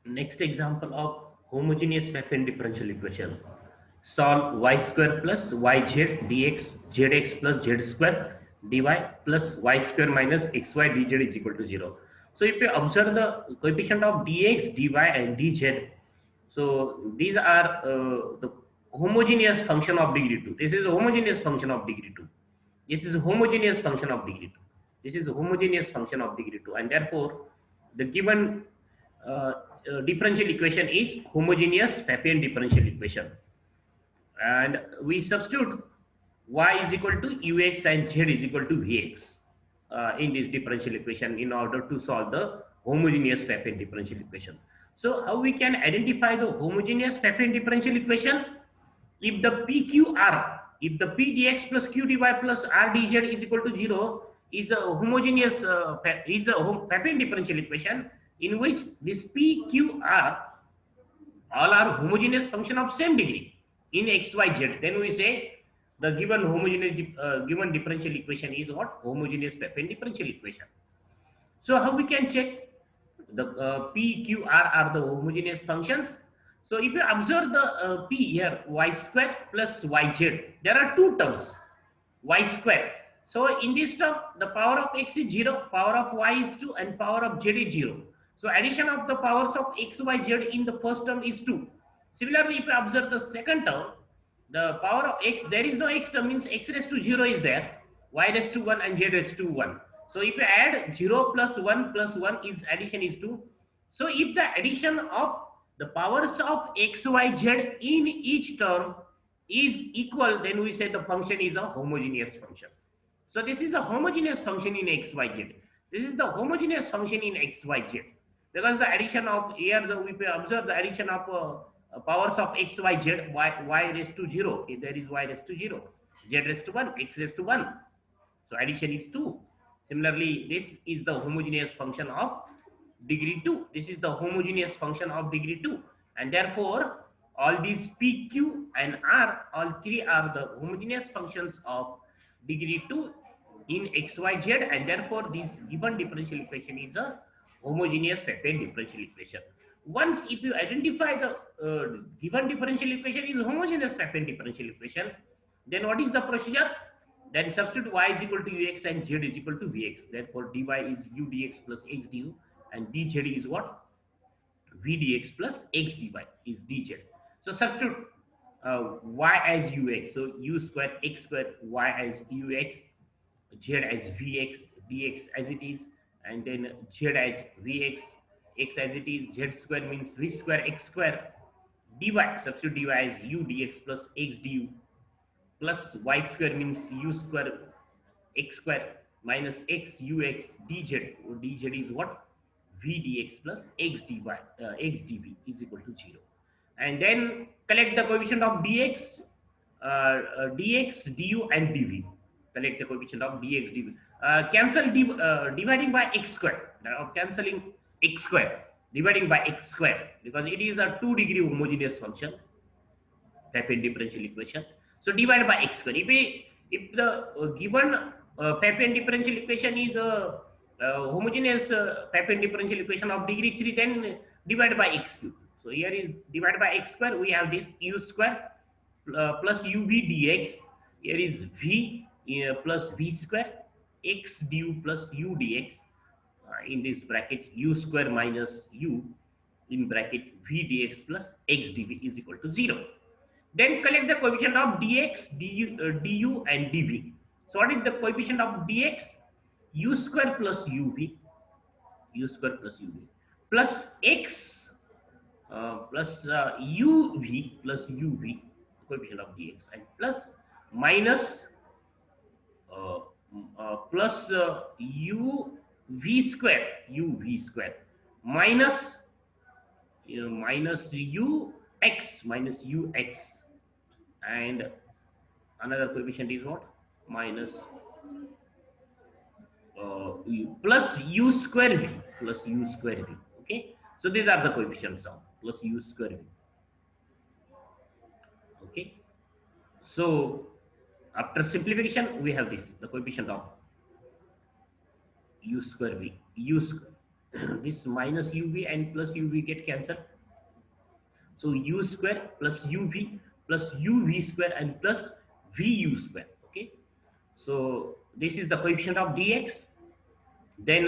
Next example of homogeneous Papian differential equation. Solve y square plus yz dx zx plus z square dy plus y square minus xy dz is equal to 0. So if you observe the coefficient of dx, dy and dz, so these are the homogeneous function of degree 2. This is a homogeneous function of degree 2. This is a homogeneous function of degree 2. This is a homogeneous function of degree 2, and therefore the given differential equation is homogeneous Papian differential equation. And we substitute y is equal to ux and z is equal to vx in this differential equation in order to solve the homogeneous Papian differential equation. So how we can identify the homogeneous Papian differential equation? If the PQR, if the P dx plus Q dy plus R dz is equal to 0, is a homogeneous, is a Papian differential equation in which this PQR all are homogeneous function of same degree in x, y, z. Then we say the given homogeneous given differential equation is what? Homogeneous Papian differential equation. So how we can check the p, q, r are the homogeneous functions? So if you observe the p here, y square plus yz, there are two terms, y square. So in this term, the power of x is 0, power of y is 2, and power of z is 0. So addition of the powers of x, y, z in the first term is 2. Similarly, if you observe the second term, the power of x, there is no x term, means x raised to 0 is there, y raised to 1 and z raised to 1. So if you add 0 plus 1 is addition is 2. So if the addition of the powers of x, y, z in each term is equal, then we say the function is a homogeneous function. So this is the homogeneous function in x, y, z. This is the homogeneous function in x, y, z. Because the addition of here, if we observe the addition of powers of x, y, z, y raised to 0, there is y raised to 0, z raised to 1, x raised to 1. So addition is 2. Similarly, this is the homogeneous function of degree 2. This is the homogeneous function of degree 2. And therefore, all these p, q and r, all three are the homogeneous functions of degree 2 in x, y, z, and therefore this given differential equation is a homogeneous Papian differential equation. Once if you identify the given differential equation is homogeneous Papian differential equation, then what is the procedure? Then substitute y is equal to ux and z is equal to vx. Therefore, dy is u dx plus x du, and dz is what? V dx plus x dy is dz. So substitute y as ux. So u square x square y as ux, z as vx, dx as it is, and then z as vx, x as it is, z square means v square x square, dy, substitute dy as u dx plus x du, plus y square means u square x square minus x ux dz. Dz is what? V dx plus x dy, x dv is equal to 0. And then collect the coefficient of dx, dx, du and dv. Collect the coefficient of dx, dv. Cancel dividing by x square, or cancelling x square, dividing by x square, because it is a 2-degree homogeneous function, Papian differential equation. So divide by x square. If the given Papian differential equation is a homogeneous Papian differential equation of degree 3, then divide by x cube. So here is divided by x square. We have this u square plus uv dx. Here is v plus v square, x du plus u dx, in this bracket u square minus u in bracket v dx plus x dv is equal to 0. Then collect the coefficient of dx, du and dv. So what is the coefficient of dx? U square plus uv, u square plus uv, plus x plus uv plus uv, coefficient of dx, and plus minus plus uv square minus minus ux, and another coefficient is what? Minus plus u square v plus u square v. Okay, so these are the coefficients of plus u square v. Okay, so after simplification we have this, the coefficient of u square v, u square this minus uv and plus uv get cancelled. So u square plus uv plus uv square and plus vu square. Okay. So this is the coefficient of dx. Then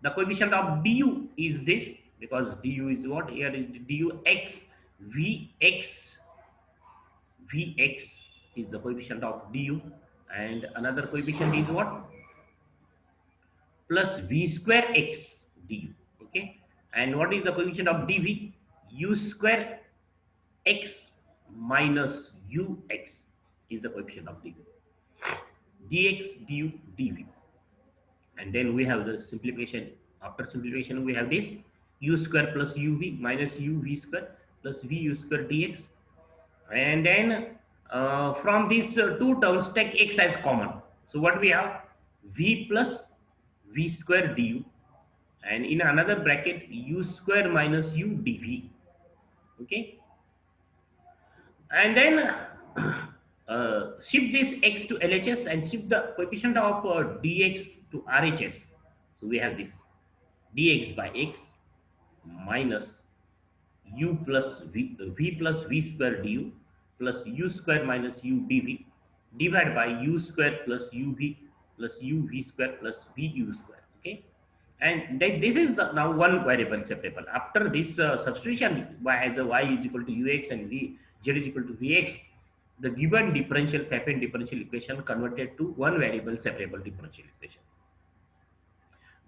the coefficient of du is this, because du is what here is du x vx. Vx is the coefficient of du, and another coefficient is what, plus v square x du. Okay. And what is the coefficient of dv? U square x minus ux is the coefficient of dv. Dx du dv. And then we have the simplification. After simplification we have this u square plus uv minus uv square plus vu square dx. And then from these two terms take x as common. So what we have, v plus v square du, and in another bracket u square minus u dv. Okay. And then shift this x to LHS and shift the coefficient of dx to RHS. So we have this dx by x minus u plus v plus v square du plus u square minus u dv divided by u square plus uv plus uv square plus vu square. Okay. And then this is the now one variable separable. After this substitution, y as a y is equal to ux and v z is equal to vx, the given differential Papen differential equation converted to one variable separable differential equation.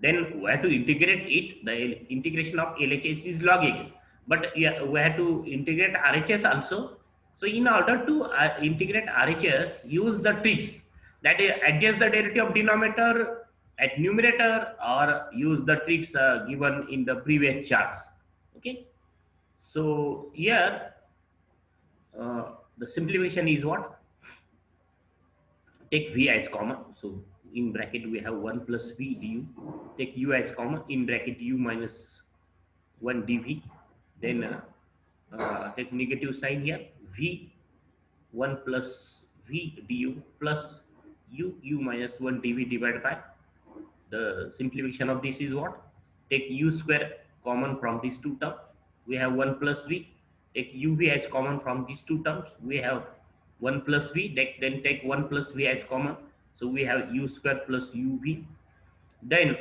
Then we have to integrate it. The integration of LHS is log x, but yeah, we have to integrate RHS also. So in order to integrate RHS, use the tricks that is adjust the derivative of denominator at numerator, or use the tricks given in the previous charts. Okay. So here the simplification is what? Take v as common. So in bracket we have 1 plus v du. Take u as common. In bracket u minus 1 dv. Then take negative sign here. V 1 plus v du plus u minus 1 dv divided by, the simplification of this is what? Take u square common from these two terms. We have 1 plus v. Take uv as common from these two terms. We have 1 plus v. Then take 1 plus v as common. So we have u square plus uv. Then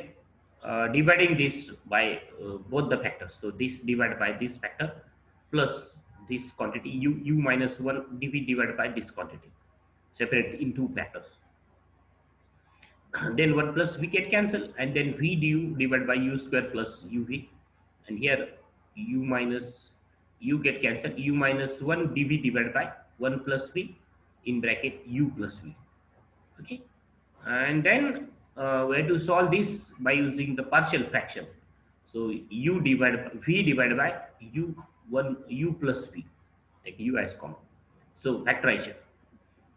dividing this by both the factors. So this divided by this factor plus this quantity u minus 1 dv divided by this quantity. Separate in two factors. Then 1 plus v get cancelled, and then v du divided by u square plus uv. And here u minus u get cancelled, u minus 1 dv divided by 1 plus v in bracket u plus v. Okay. And then we have to solve this by using the partial fraction. So u divided by v divided by u plus v, take u as common. So factorization,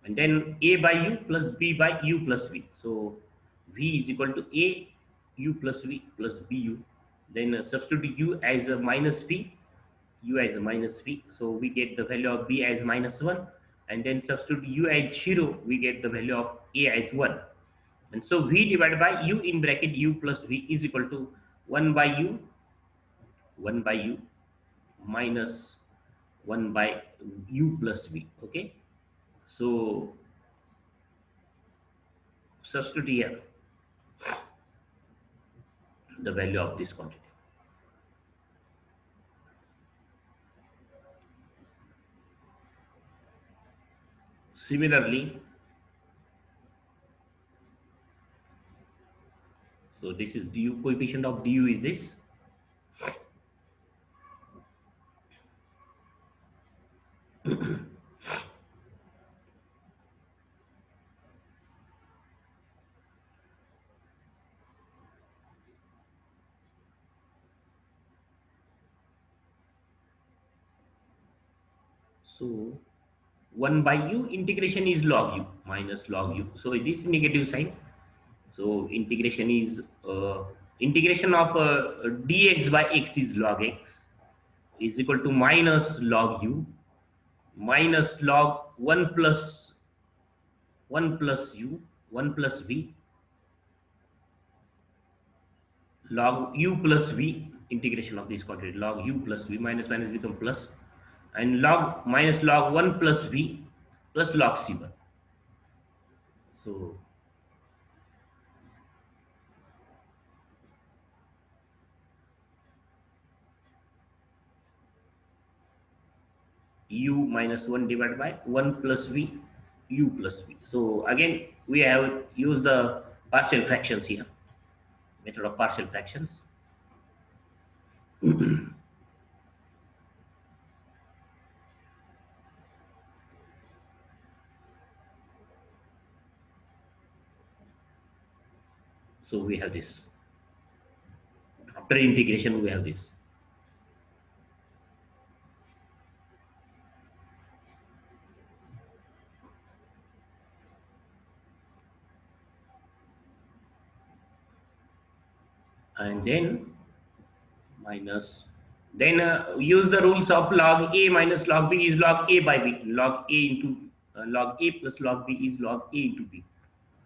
and then a by u plus b by u plus v. So v is equal to a u plus v plus bu. Then substitute u as a minus v, u as a minus v. So we get the value of b as minus 1, and then substitute u as 0, we get the value of a as 1. And so v divided by u in bracket u plus v is equal to 1 by u minus 1 by u plus v. Okay. So substitute here the value of this quantity. Similarly, so this is du, coefficient of du is this. So 1 by u, integration is log u minus log u. So this is negative sign. So integration is integration of dx by x is log x is equal to minus log u minus log 1 plus u 1 plus v log u plus v, integration of this quantity, log u plus v, minus minus become plus, and log minus log 1 plus v plus log c1. So u minus 1 divided by 1 plus v, u plus v. So again we have used the partial fractions here, method of partial fractions. So we have this. After integration, we have this. And then minus. Then use the rules of log a minus log b is log a by b. Log a into log a plus log b is log a into b.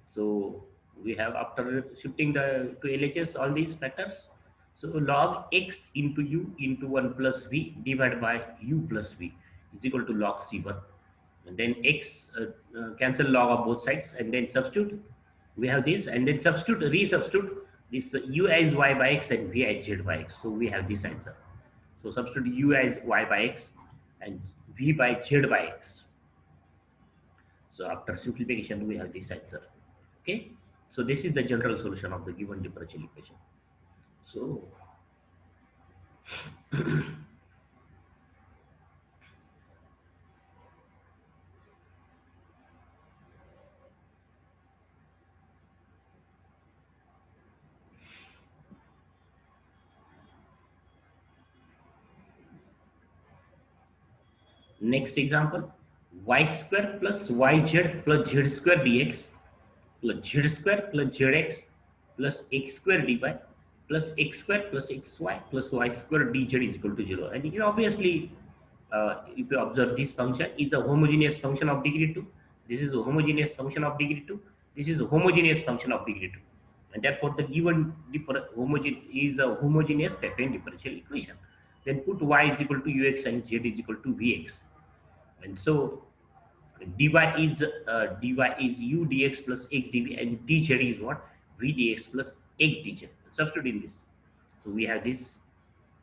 So we have, after shifting the to LHS, all these factors. So log x into u into 1 plus v divided by u plus v is equal to log c1. And then x, cancel log of both sides, and then substitute. We have this, and then substitute, resubstitute this u as y by x and v as z by x. So we have this answer. So substitute u as y by x and v by z by x. So after simplification, we have this answer. Okay. So this is the general solution of the given differential equation. So next example, y square plus yz plus z square dx plus z square plus zx plus x square dy plus x square plus xy plus y square dz is equal to 0. And obviously, if you observe, this function is a homogeneous function of degree 2. This is a homogeneous function of degree 2. This is a homogeneous function of degree 2. And therefore, the given is a homogeneous affine differential equation. Then put y is equal to ux and z is equal to vx. And so dy is u dx plus x dv, and dz is what? V dx plus x dz. Substitute in this. So we have this.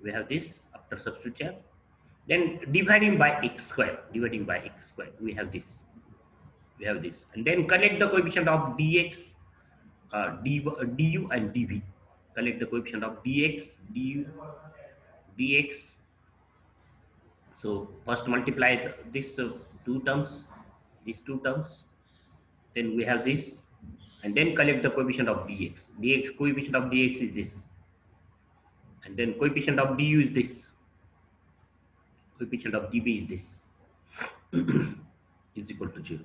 We have this after substitution. Then dividing by x square. Dividing by x square. We have this. We have this. And then collect the coefficient of dx, du and dv. Collect the coefficient of dx, du, dx. So first multiply this two terms, these two terms. Then we have this, and then collect the coefficient of dx. Dx, coefficient of dx is this, and then coefficient of du is this. Coefficient of dv is this. Is equal to 0.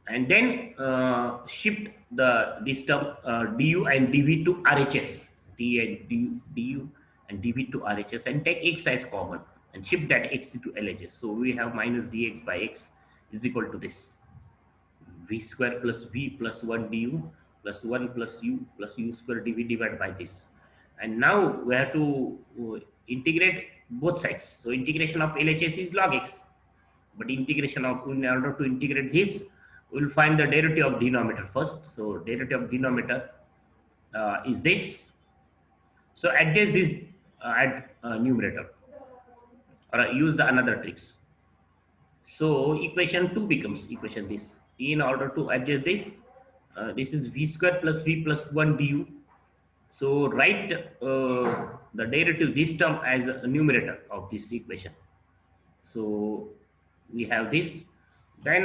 And then shift this term du and dv to RHS. Du and dv to RHS, and take x as common and shift that x into LHS. So we have minus dx by x is equal to this, v square plus v plus 1 du plus 1 plus u square dv divided by this. And now we have to integrate both sides. So integration of LHS is log x, but integration of, in order to integrate this, we'll find the derivative of denominator first. So derivative of denominator is this. So adjust this at numerator, or use the another tricks. So equation 2 becomes equation this. In order to adjust this, this is v square plus v plus 1 du. So write the derivative, this term, as a numerator of this equation. So we have this. Then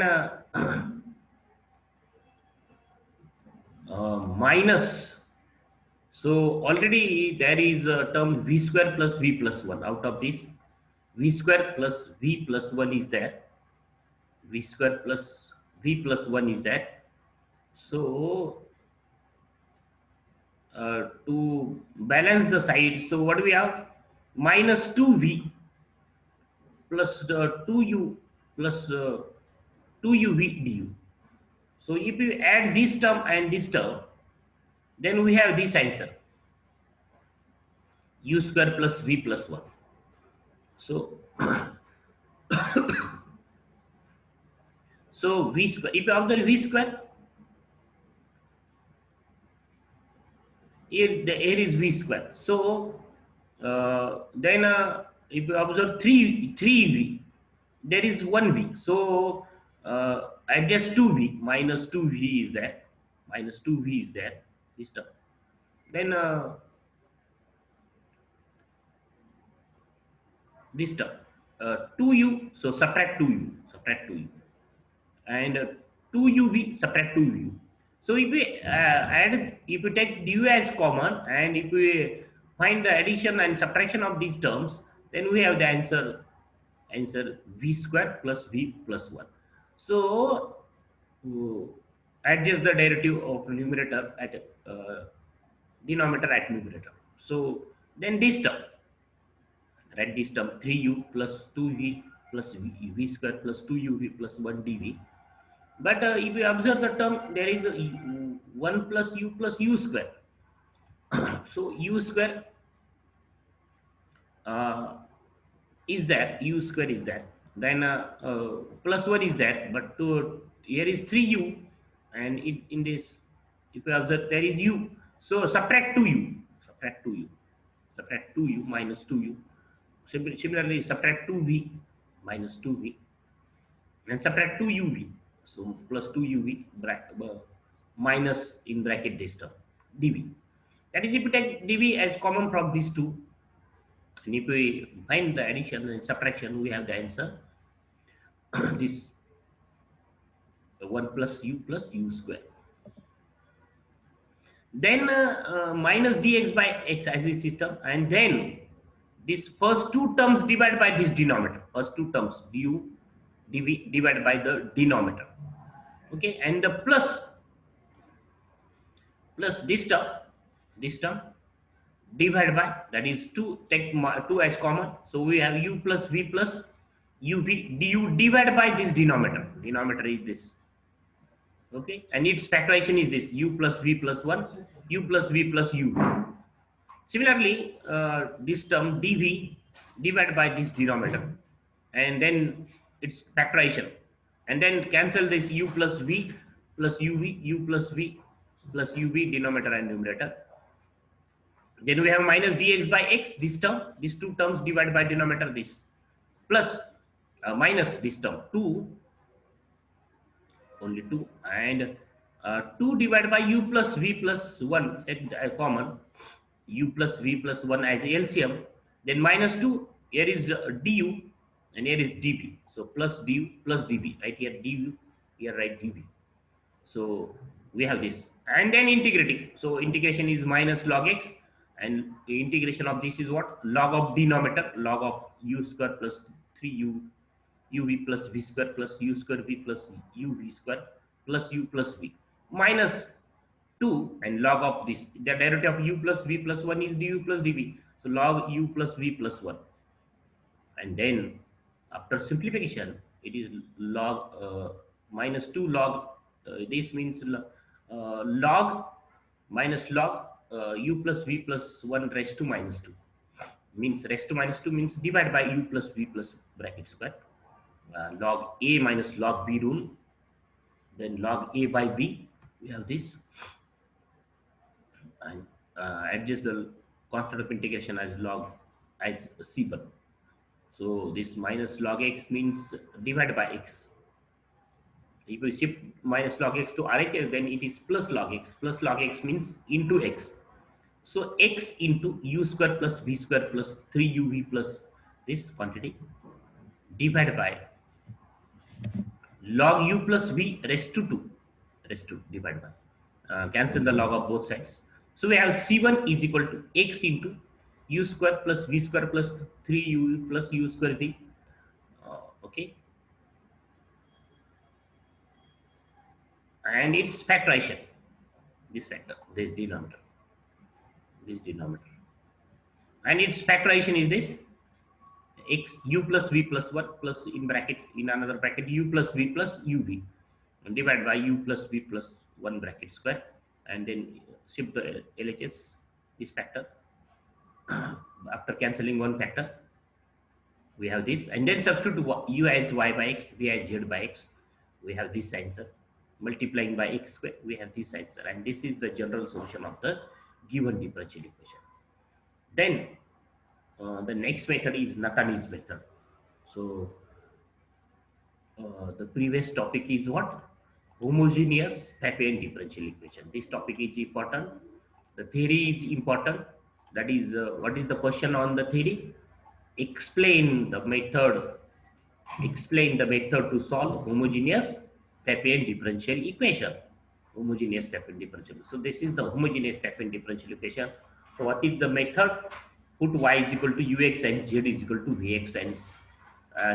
minus. So already there is a term v square plus v plus 1. Out of this, v square plus v plus 1 is there. V square plus v plus 1 is there. So to balance the side, so what do we have? Minus 2v plus 2u plus 2uv du. So if you add this term and this term, then we have this answer. u square plus v plus 1. So so v square, if you observe v square, here is v square. So then if you observe 3v, there is 1v. So adjust 2v, minus 2v is there, minus 2v is there, this term. Then this term, 2u, so subtract 2u, subtract 2u, and 2uv, subtract 2u. So if we add, if we take du as common, and if we find the addition and subtraction of these terms, then we have the answer v square plus v plus 1. So adjust the derivative of numerator at denominator at numerator. So then this term, write this term 3u plus 2v plus v square plus 2uv plus 1 dv. But if you observe the term, there is 1 plus u square. So u square uh, is there, u square is there, then plus 1 is there, but here is 3u, and in this, if you observe, there is u, so subtract 2u, subtract 2u, subtract 2u minus 2u. Similarly, subtract 2v minus 2v, and subtract 2uv, so plus 2uv minus in bracket this term dv. That is, if you take dv as common from these two, and if we find the addition and subtraction, we have the answer this 1 plus u square. Then minus dx by x as a system, and then this first two terms divided by this denominator, first two terms du dv divided by the denominator, okay, and the plus this term divided by, that is 2, take 2 as common, so we have u plus v plus uv du divided by this denominator is this, okay, and its factorization is this u plus v plus 1, u plus v plus u. Similarly, this term dv divided by this denominator, and then its factorization, and then cancel this u plus v plus uv, u plus v plus uv denominator and numerator. Then we have minus dx by x, this term, these two terms divided by denominator, this plus minus this term 2, only 2, and 2 divided by u plus v plus 1, take common, u plus v plus 1 as LCM, then minus 2, here is du, and here is dv, so plus du plus dv, right here du, here write dv. So we have this, and then integrating, so integration is minus log x, and the integration of this is what, log of denominator, log of u square plus 3u uv plus v square plus u square v plus uv square plus u plus v minus 2, and log of this, the derivative of u plus v plus 1 is du plus dv, so log u plus v plus 1, and then after simplification it is log minus 2 log, this means log minus log u plus v plus 1 raised to minus 2, means raised to minus 2 means divided by u plus v plus bracket square, log a minus log b rule, then log a by b, we have this, and adjust the constant of integration as log as c1. So this minus log x means divided by x. If we shift minus log x to RHS, then it is plus log x. Plus log x means into x. So x into u square plus v square plus 3uv plus this quantity divided by log u plus v raised to 2, divided by, cancel the log of both sides. So we have c1 is equal to x into u square plus v square plus 3u plus u square v, okay, and its factorization, this factor, this denominator, and its factorization is this x u plus v plus 1 plus in bracket, in another bracket, u plus v plus uv divided by u plus v plus 1 bracket square, and then shift the LHS, this factor, after cancelling one factor, we have this, and then substitute u as y by x, v as z by x. We have this answer. Multiplying by x square, we have this answer, and this is the general solution of the given differential equation. Then the next method is Nathaniel's method. So the previous topic is what? Homogeneous Papian differential equation. This topic is important. The theory is important. That is, what is the question on the theory? Explain the method. Explain the method to solve homogeneous Papian differential equation. Homogeneous Papian differential. So this is the homogeneous Papian differential equation. So what is the method? Put y is equal to ux and z is equal to vx, and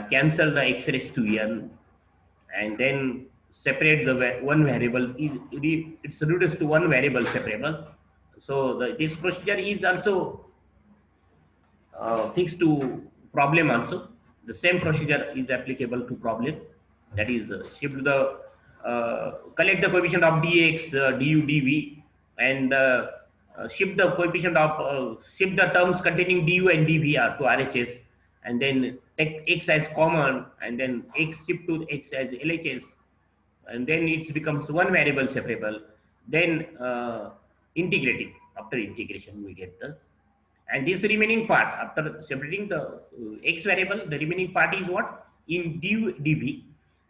cancel the x raised to n, and then separate the one variable. It's reduced to one variable separable. So this procedure is also fixed to problem also. The same procedure is applicable to problem. That is, shift the collect the coefficient of dx, du, dv, and shift the coefficient of shift the terms containing du and dv to RHS, and then take x as common, and then x shift to x as LHS, and then it becomes one variable separable. Then integrating, after integration we get the, and this remaining part after separating the x variable, the remaining part is what? In du dv,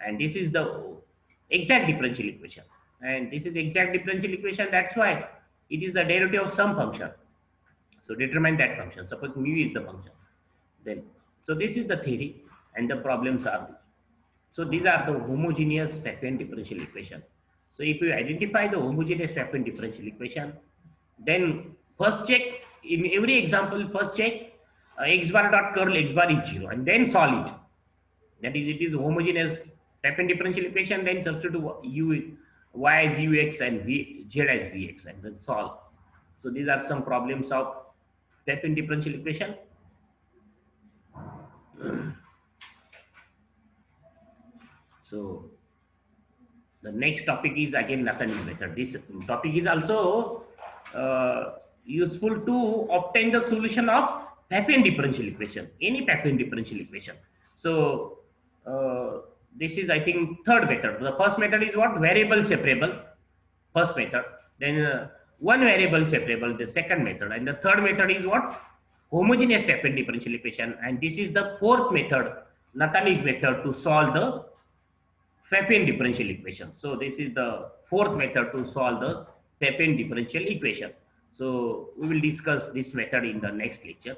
and this is the exact differential equation, and this is the exact differential equation. That's why it is the derivative of some function. So determine that function. Suppose mu is the function. Then, so this is the theory, and the problems are these. So these are the homogeneous Papian differential equation. So if you identify the homogeneous Papian differential equation, then first check in every example. First check x bar dot curl x bar is 0, and then solve it. That is, it is homogeneous Papian differential equation. Then substitute y as ux and z as vx, and then solve. So these are some problems of Papian differential equation. So the next topic is again Nathaniel method. This topic is also useful to obtain the solution of Papian differential equation, any Papian differential equation. So this is, I think, third method. The first method is what? Variable separable. First method. Then one variable separable, the second method. And the third method is what? Homogeneous Papian differential equation. And this is the fourth method, Nathaniel's method, to solve the Papian differential equation. So this is the fourth method to solve the Papian differential equation. So we will discuss this method in the next lecture.